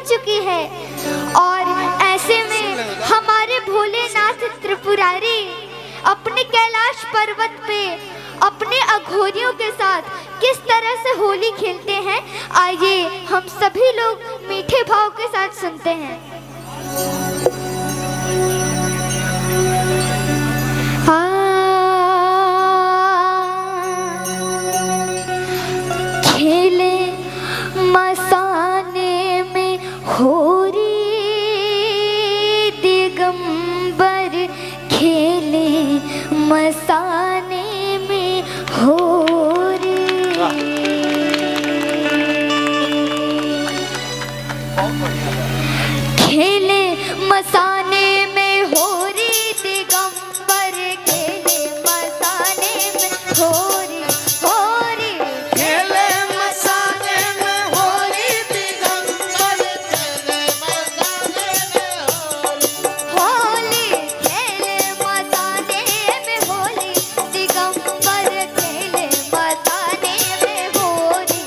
चुकी है। और ऐसे में हमारे भोलेनाथ त्रिपुरारी अपने कैलाश पर्वत पे अपने अघोरियों के साथ किस तरह से होली खेलते हैं, आइए हम सभी लोग मीठे भाव के साथ सुनते हैं। खेले मसाने में होरी दिगंबर, खेले मसाने में होरी। खेले मसाने में होरी दिगंबर, खेले मसाने में होरी होरी। खेले मसाने में होली दिगंबर, खेले मसाने में होली। खेले मसाने में होली दिगंबर, खेले मसाने में होली।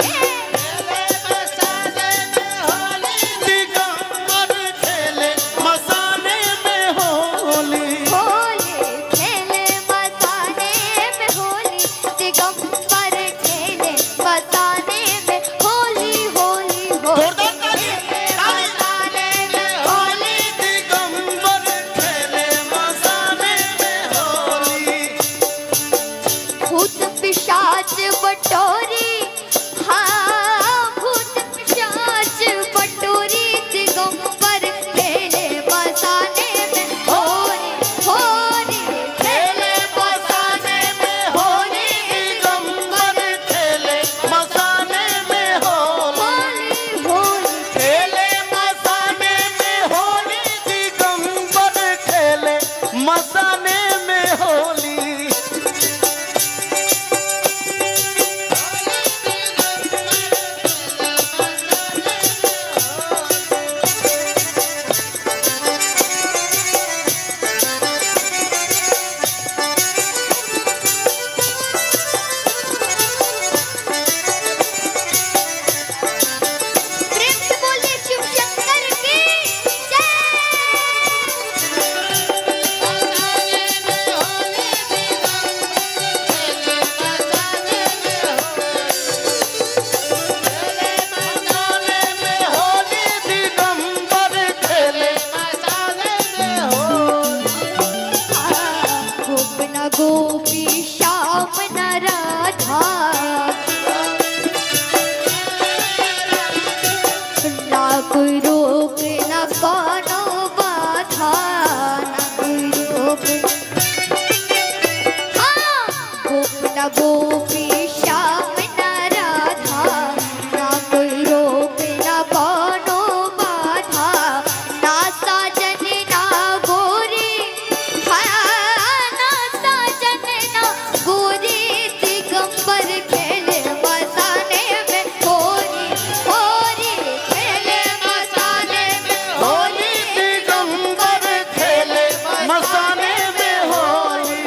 खेले मसाने में होली दिगंबर, खेले मसाने में होली। होली खेले मसाने में होली दिगंबर, खेले मसाने में होली होली होली। मसाने में होली दिगंबर, खेले मसाने में होली। भूत पिशाच बटोरी, हाँ भूत पिशाच बटोरी दिगंबर, खेले मसाने में होली होली। खेले मसाने में होली दिगंबर, खेले मसाने में होली। होली होली। खेले मसाने में होली दिगंबर, खेले मसाने में होली। प्रेम से बोलिए शिव शंकर की मसाने में होली दिगंबर, खेले मसाने में होली। गोप न गोपी श्याम न राधा, ना कोई रोक न कोनो बाधा, ना कोई रोक। हाँ गोप न गोपी श्याम न राधा, ना कोई रोक न कोनो बाधा, ना साजन ना गोरी, हाँ ना साजन ना गोरी दिगंबर, खेले मसाने में होली होली। खेले मसाने में होली दिगंबर, खेले मसाने में होली।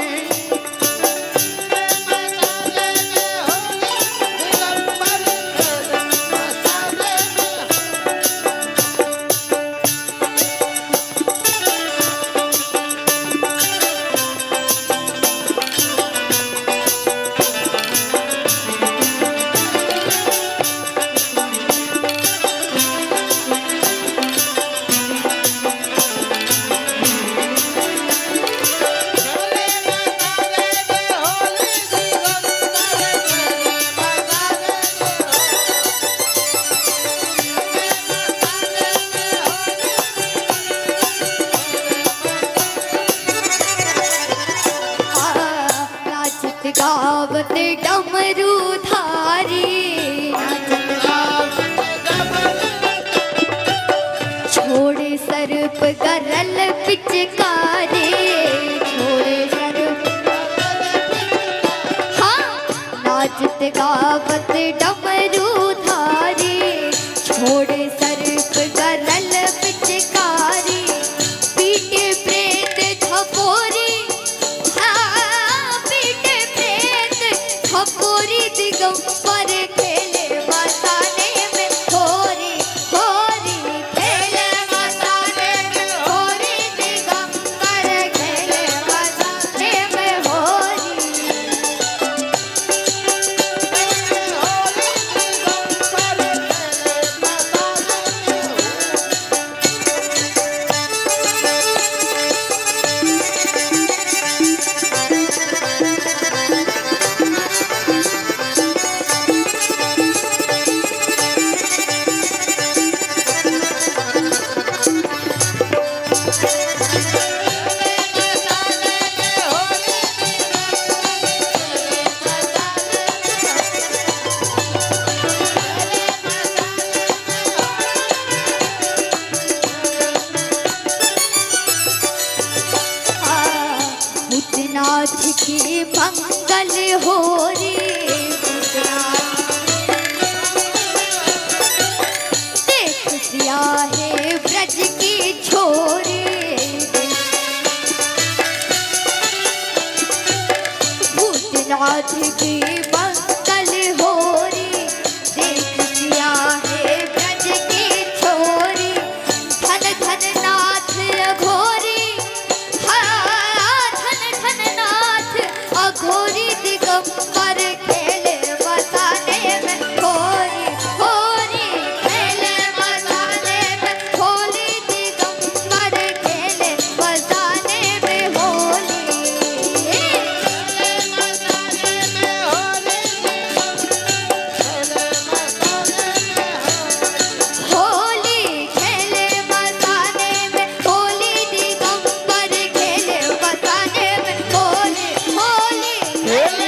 नाचत गावत डमरू धारी, छोड़े सर्प गरल पिचकारी, छोड़े सर्प। हाँ नाचत गावत डमरू धारी, छोड़े सर्प गरल पिचकारी, पीटे प्रेत झपोरी, हाँ पीटे प्रेत झपोरी दिगंबर, खेले मसाने में होरी होरी। मंगल हो रे। देख सिया है ब्रज की छोरी, भूतनाथ की मंगल हो रे। देख सिया है ब्रज की छोरी, धन धन नाथ अघोरी, हाँ धन धन नाथ अघोरी दिगंबर खेले मसाने में होरी होरी, खेले मसाने में होली दिगंबर खेले मसाने में होली। होली खेले मसाने में, होली दिगंबर खेले मसाने में, होली होली खेले